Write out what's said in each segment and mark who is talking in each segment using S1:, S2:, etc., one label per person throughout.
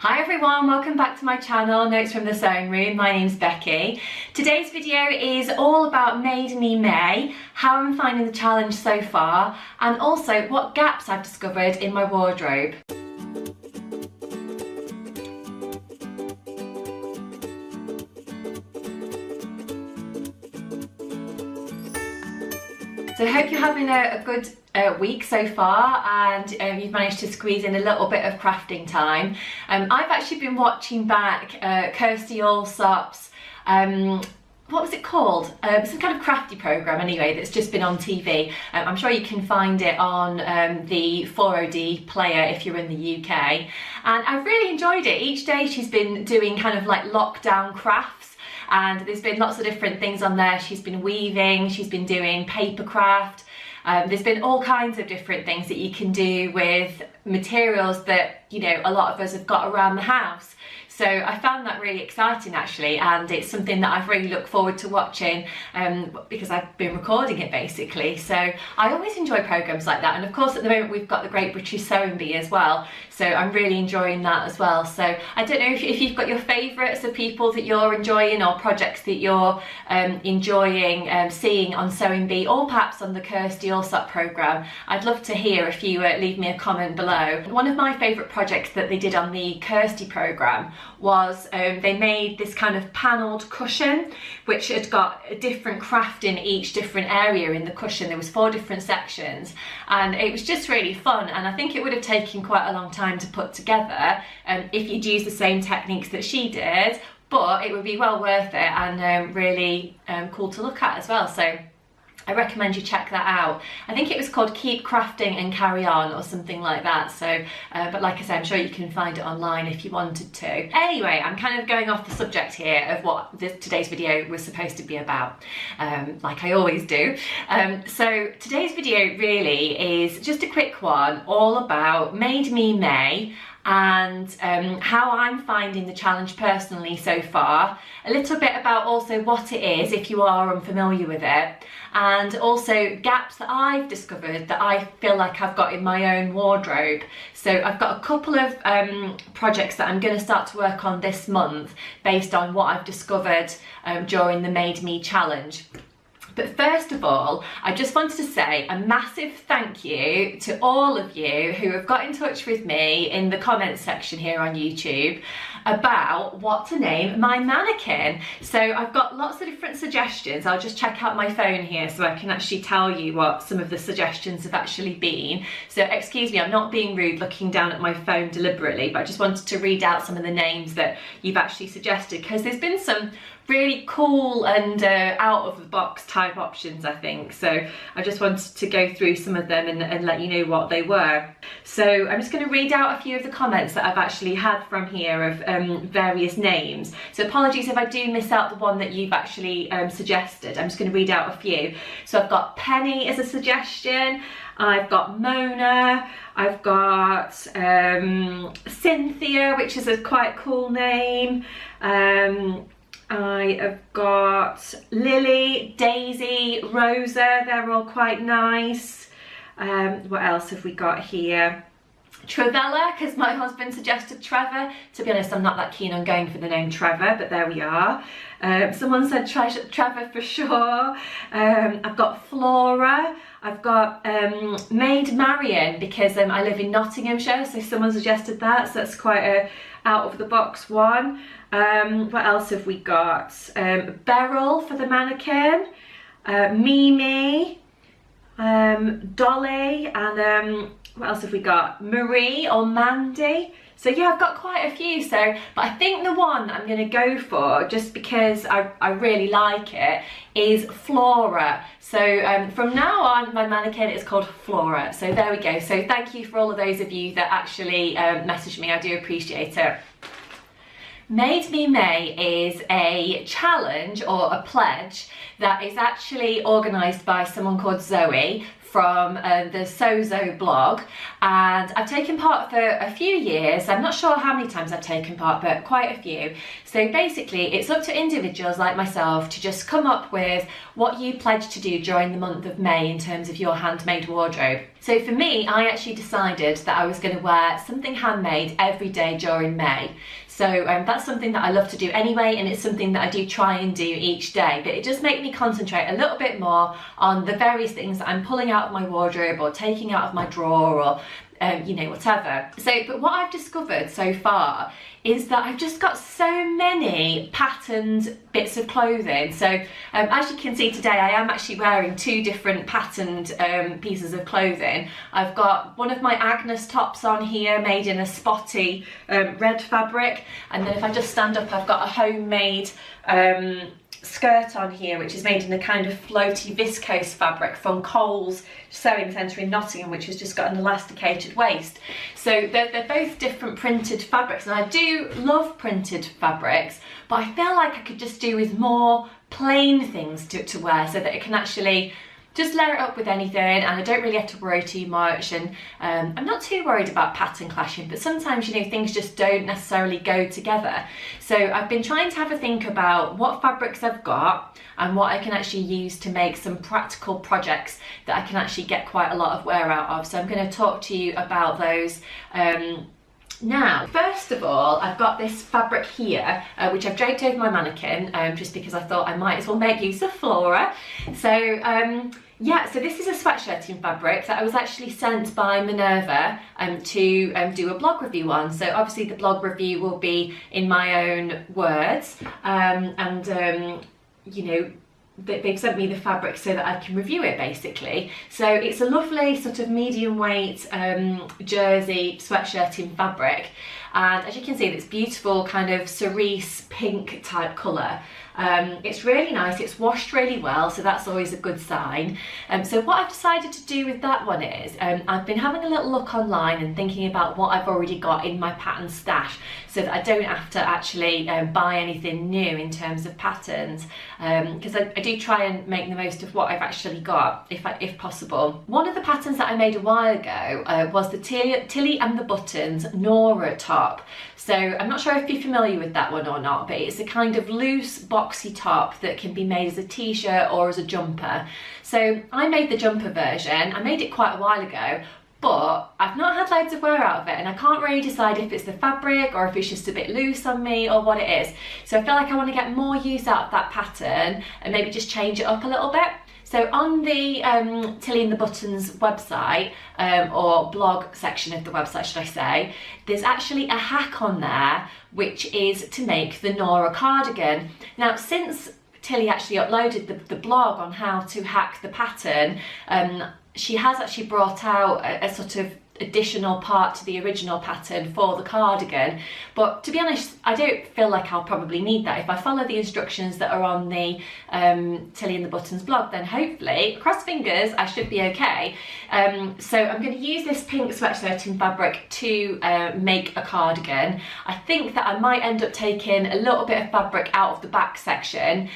S1: Hi everyone, welcome back to my channel, Notes from the Sewing Room. My name's Becky. Today's video is all about Made Me May, how I'm finding the challenge so far, and also what gaps I've discovered in my wardrobe. So I hope you're having a good week so far, and you've managed to squeeze in a little bit of crafting time. I've actually been watching back Kirsty Allsop's, what was it called? Some kind of crafty programme anyway that's just been on TV. I'm sure you can find it on the 4OD player if you're in the UK. And I've really enjoyed it. Each day she's been doing kind of like lockdown crafts. And there's been lots of different things on there. She's been weaving, she's been doing paper craft. There's been all kinds of different things that you can do with materials that, you know, a lot of us have got around the house. So I found that really exciting actually, and it's something that I've really looked forward to watching because I've been recording it basically. So I always enjoy programmes like that, and of course at the moment we've got the Great British Sewing Bee as well, so I'm really enjoying that as well. So I don't know if you've got your favourites of people that you're enjoying, or projects that you're enjoying seeing on Sewing Bee, or perhaps on the Kirsty Allsop programme. I'd love to hear if you leave me a comment below. One of my favourite projects that they did on the Kirsty programme was they made this kind of panelled cushion which had got a different craft in each different area in the cushion. There was 4 different sections, and it was just really fun, and I think it would have taken quite a long time to put together if you'd used the same techniques that she did, but it would be well worth it and really cool to look at as well. So I recommend you check that out. I think it was called Keep Crafting and Carry On or something like that. So, but like I said, I'm sure you can find it online if you wanted to. Anyway, I'm kind of going off the subject here of what today's video was supposed to be about, like I always do. So today's video really is just a quick one all about Made Me May, and how I'm finding the challenge personally so far, a little bit about also what it is if you are unfamiliar with it, and also gaps that I've discovered that I feel like I've got in my own wardrobe. So I've got a couple of projects that I'm going to start to work on this month based on what I've discovered during the Made Me challenge. But first of all, I just wanted to say a massive thank you to all of you who have got in touch with me in the comments section here on YouTube about what to name my mannequin. So I've got lots of different suggestions. I'll just check out my phone here so I can actually tell you what some of the suggestions have actually been. So excuse me, I'm not being rude looking down at my phone deliberately, but I just wanted to read out some of the names that you've actually suggested, because there's been some really cool and out of the box type options, I think. So I just wanted to go through some of them and let you know what they were. So I'm just going to read out a few of the comments that I've actually had from here of various names. So apologies if I do miss out the one that you've actually suggested. I'm just going to read out a few. So I've got Penny as a suggestion, I've got Mona, I've got Cynthia, which is a quite cool name, I have got Lily, Daisy, Rosa, they're all quite nice. What else have we got here? Travella, because my husband suggested Trevor. To be honest, I'm not that keen on going for the name Trevor, but there we are. Someone said Trevor for sure. I've got Flora. I've got Maid Marion, because I live in Nottinghamshire, so someone suggested that, so that's quite a out of the box one. What else have we got? Beryl for the mannequin, Mimi, Dolly, and what else have we got? Marie or Mandy. So yeah, I've got quite a few. So, but I think the one I'm going to go for, just because I really like it, is Flora. So from now on, my mannequin is called Flora. So there we go. So thank you for all of those of you that actually messaged me. I do appreciate it. Made Me May is a challenge or a pledge that is actually organised by someone called Zoe from the Sozo blog, and I've taken part for a few years. I'm not sure how many times I've taken part, but quite a few. So basically it's up to individuals like myself to just come up with what you pledge to do during the month of May in terms of your handmade wardrobe. So for me, I actually decided that I was going to wear something handmade every day during May. So that's something that I love to do anyway, and it's something that I do try and do each day, but it just makes me concentrate a little bit more on the various things that I'm pulling out of my wardrobe or taking out of my drawer, or you know, whatever. So, but what I've discovered so far is that I've just got so many patterned bits of clothing. So as you can see today, I am actually wearing two different patterned pieces of clothing. I've got one of my Agnes tops on here, made in a spotty red fabric, and then if I just stand up, I've got a homemade skirt on here, which is made in a kind of floaty viscose fabric from Cole's Sewing Centre in Nottingham, which has just got an elasticated waist. So they're both different printed fabrics, and I do love printed fabrics, but I feel like I could just do with more plain things to wear, so that it can actually just layer it up with anything, and I don't really have to worry too much. And I'm not too worried about pattern clashing, but sometimes, you know, things just don't necessarily go together. So I've been trying to have a think about what fabrics I've got and what I can actually use to make some practical projects that I can actually get quite a lot of wear out of. So I'm going to talk to you about those now. First of all, I've got this fabric here, which I've draped over my mannequin, just because I thought I might as well make use of Flora. So yeah, so this is a sweatshirting fabric that I was actually sent by Minerva to do a blog review on. So obviously the blog review will be in my own words, you know, they've sent me the fabric so that I can review it, basically. So it's a lovely sort of medium weight jersey sweatshirting fabric, and as you can see, it's beautiful kind of cerise pink type colour. It's really nice, it's washed really well, so that's always a good sign. So what I've decided to do with that one is, I've been having a little look online and thinking about what I've already got in my pattern stash, so that I don't have to actually buy anything new in terms of patterns, because I do try and make the most of what I've actually got, if possible. One of the patterns that I made a while ago was the Tilly and the Buttons Nora top. So I'm not sure if you're familiar with that one or not, but it's a kind of loose boxy top that can be made as a t-shirt or as a jumper. So I made the jumper version. I made it quite a while ago, but I've not had loads of wear out of it, and I can't really decide if it's the fabric or if it's just a bit loose on me or what it is. So I feel like I want to get more use out of that pattern and maybe just change it up a little bit. So on the Tilly and the Buttons website, or blog section of the website, should I say, there's actually a hack on there, which is to make the Nora cardigan. Now, since Tilly actually uploaded the blog on how to hack the pattern, she has actually brought out a sort of additional part to the original pattern for the cardigan, but to be honest, I don't feel like I'll probably need that. If I follow the instructions that are on the Tilly and the Buttons blog, then hopefully, cross fingers, I should be okay. So I'm going to use this pink sweatshirting fabric to make a cardigan. I think that I might end up taking a little bit of fabric out of the back section,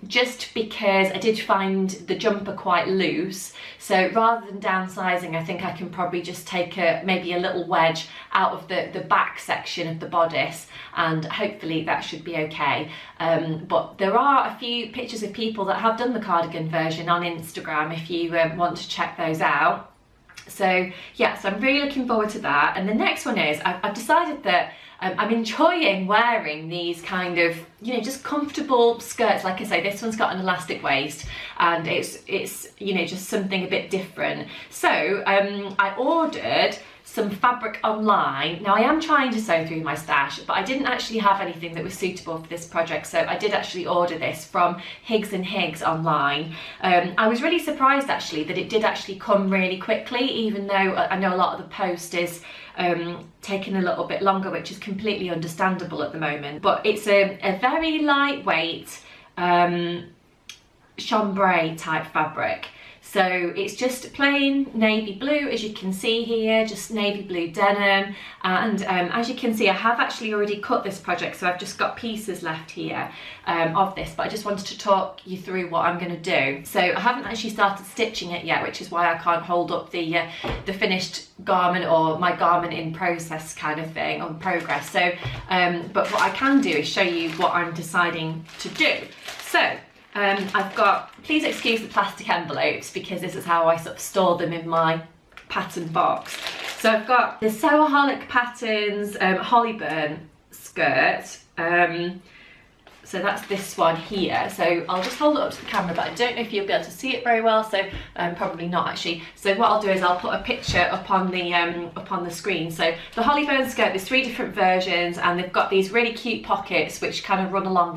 S1: just because I did find the jumper quite loose. So rather than downsizing, I think I can probably just take maybe a little wedge out of the back section of the bodice, and hopefully that should be okay. But there are a few pictures of people that have done the cardigan version on Instagram if you want to check those out. So yeah, so I'm really looking forward to that. And the next one is, I've decided that I'm enjoying wearing these kind of, you know, just comfortable skirts. Like I say, this one's got an elastic waist, and it's you know, just something a bit different. So I ordered some fabric online. Now I am trying to sew through my stash, but I didn't actually have anything that was suitable for this project, so I did actually order this from Higgs and Higgs online. I was really surprised actually that it did actually come really quickly, even though I know a lot of the post is taking a little bit longer, which is completely understandable at the moment. But it's a very lightweight chambray type fabric. So it's just plain navy blue, as you can see here, just navy blue denim. And as you can see, I have actually already cut this project, so I've just got pieces left here of this, but I just wanted to talk you through what I'm going to do. So I haven't actually started stitching it yet, which is why I can't hold up the finished garment, or my garment in process kind of thing, on progress. So, but what I can do is show you what I'm deciding to do. So, I've got, please excuse the plastic envelopes, because this is how I sort of store them in my pattern box. So I've got the Sewaholic Patterns Hollyburn skirt. So that's this one here. So I'll just hold it up to the camera, but I don't know if you'll be able to see it very well, so probably not actually. So what I'll do is I'll put a picture up on the screen. So the Hollyburn skirt, there's 3 different versions, and they've got these really cute pockets which kind of run along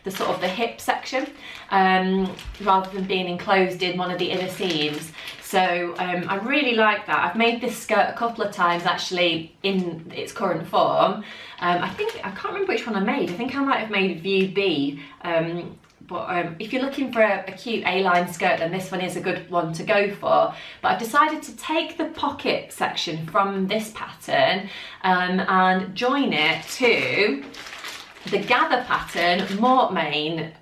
S1: the sort of the hip section, rather than being enclosed in one of the inner seams. So I really like that. I've made this skirt a couple of times actually in its current form. I can't remember which one I made. I think I might have made View B. But if you're looking for a cute A-line skirt, then this one is a good one to go for. But I've decided to take the pocket section from this pattern and join it to the Gather pattern Mortmain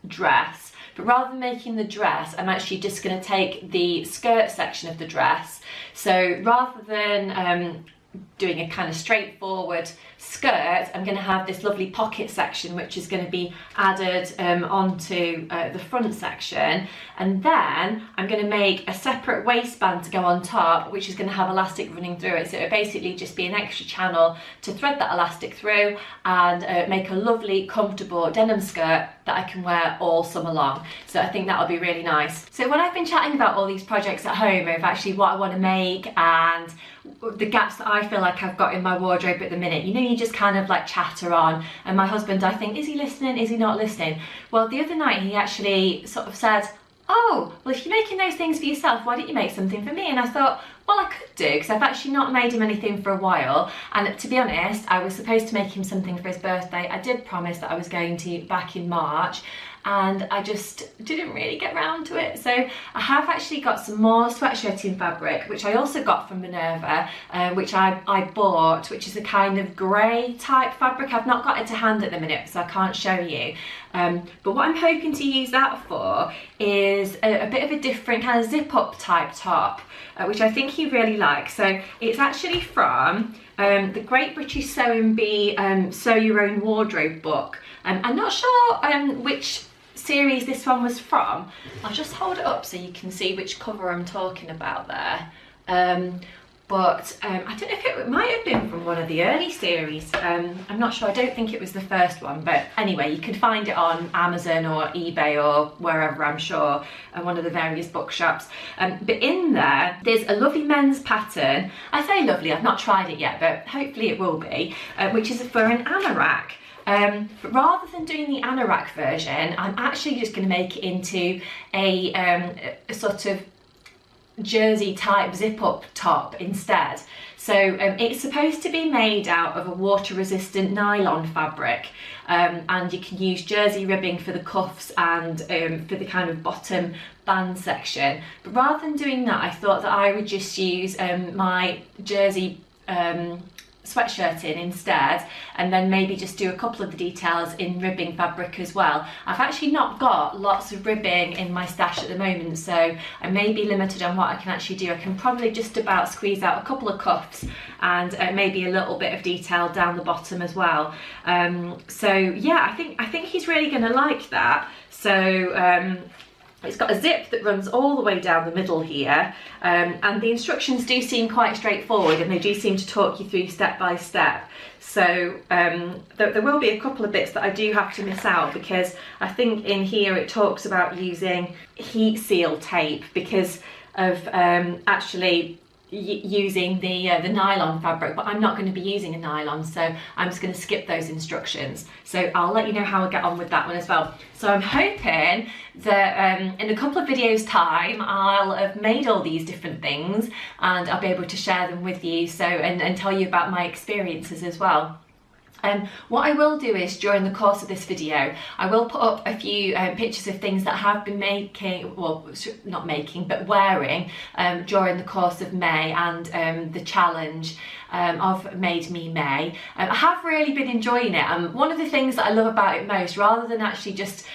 S1: dress. But rather than making the dress, I'm actually just going to take the skirt section of the dress. So rather than doing a kind of straightforward skirt, I'm going to have this lovely pocket section which is going to be added onto the front section, and then I'm going to make a separate waistband to go on top, which is going to have elastic running through it. So it'll basically just be an extra channel to thread that elastic through and make a lovely comfortable denim skirt that I can wear all summer long. So I think that'll be really nice. So when I've been chatting about all these projects at home of actually what I want to make and the gaps that I feel like I've got in my wardrobe at the minute, you know, you just kind of like chatter on, and my husband, I think, is he listening, is he not listening? Well, the other night he actually sort of said, oh, well, if you're making those things for yourself, why don't you make something for me? And I thought, well, I could do, because I've actually not made him anything for a while. And to be honest, I was supposed to make him something for his birthday. I did promise that I was going to back in March, and I just didn't really get round to it. So I have actually got some more sweatshirting fabric, which I also got from Minerva, which I bought, which is a kind of grey type fabric. I've not got it to hand at the minute, so I can't show you. But what I'm hoping to use that for is a bit of a different kind of zip up type top, which I think he really likes. So it's actually from the Great British Sewing Bee Sew Your Own Wardrobe book. I'm not sure which series this one was from. I'll just hold it up so you can see which cover I'm talking about there. But I don't know if it might have been from one of the early series. I'm not sure, I don't think it was the first one, but anyway, you can find it on Amazon or eBay or wherever, I'm sure, one of the various bookshops. But in there, there's a lovely men's pattern. I say lovely, I've not tried it yet, but hopefully it will be, which is for an anorak. But rather than doing the anorak version, I'm actually just going to make it into a sort of jersey type zip up top instead. So it's supposed to be made out of a water resistant nylon fabric, and you can use jersey ribbing for the cuffs and for the kind of bottom band section. But rather than doing that, I thought that I would just use my jersey sweatshirting instead, and then maybe just do a couple of the details in ribbing fabric as well. I've actually not got lots of ribbing in my stash at the moment, so I may be limited on what I can actually do. I can probably just about squeeze out a couple of cuffs and maybe a little bit of detail down the bottom as well. So yeah, I think he's really going to like that. So it's got a zip that runs all the way down the middle here, and the instructions do seem quite straightforward, and they do seem to talk you through step by step. So there will be a couple of bits that I do have to miss out, because I think in here it talks about using heat seal tape because of actually using the nylon fabric, but I'm not going to be using a nylon, so I'm just going to skip those instructions. So I'll let you know how I get on with that one as well. So I'm hoping that in a couple of videos time I'll have made all these different things and I'll be able to share them with you, so and tell you about my experiences as well. What I will do is, during the course of this video, I will put up a few pictures of things that I have been making, well, not making, but wearing during the course of May and the challenge of Made Me May. I have really been enjoying it, and one of the things that I love about it most, rather than actually just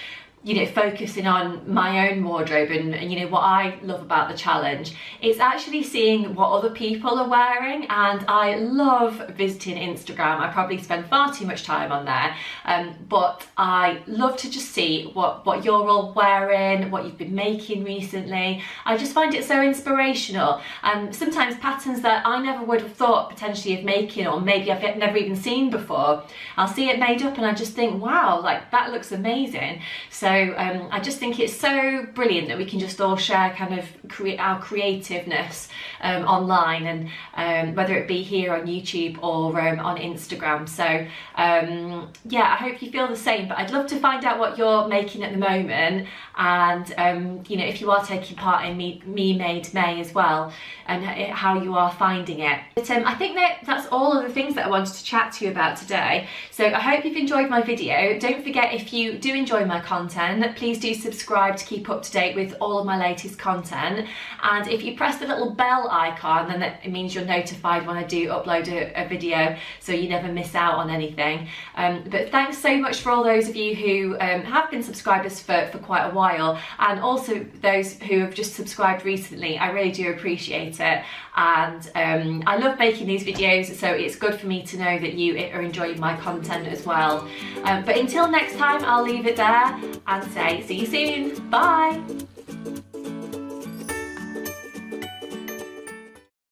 S1: you know, focusing on my own wardrobe and you know what I love about the challenge, it's actually seeing what other people are wearing. And I love visiting Instagram. I probably spend far too much time on there, but I love to just see what you're all wearing, what you've been making recently. I just find it so inspirational, and sometimes patterns that I never would have thought potentially of making, or maybe I've never even seen before, I'll see it made up and I just think, wow, like that looks amazing. So I just think it's so brilliant that we can just all share kind of our creativeness online, and whether it be here on YouTube or on Instagram. So yeah, I hope you feel the same, but I'd love to find out what you're making at the moment, and you know, if you are taking part in Me Made May as well, and how you are finding it. But I think that's all of the things that I wanted to chat to you about today. So I hope you've enjoyed my video. Don't forget, if you do enjoy my content, please do subscribe to keep up to date with all of my latest content. And if you press the little bell icon, then it means you're notified when I do upload a video, so you never miss out on anything. But thanks so much for all those of you who have been subscribers for quite a while, and also those who have just subscribed recently. I really do appreciate it, and I love making these videos, so it's good for me to know that you are enjoying my content as well. But until next time, I'll leave it there and say see you soon. Bye.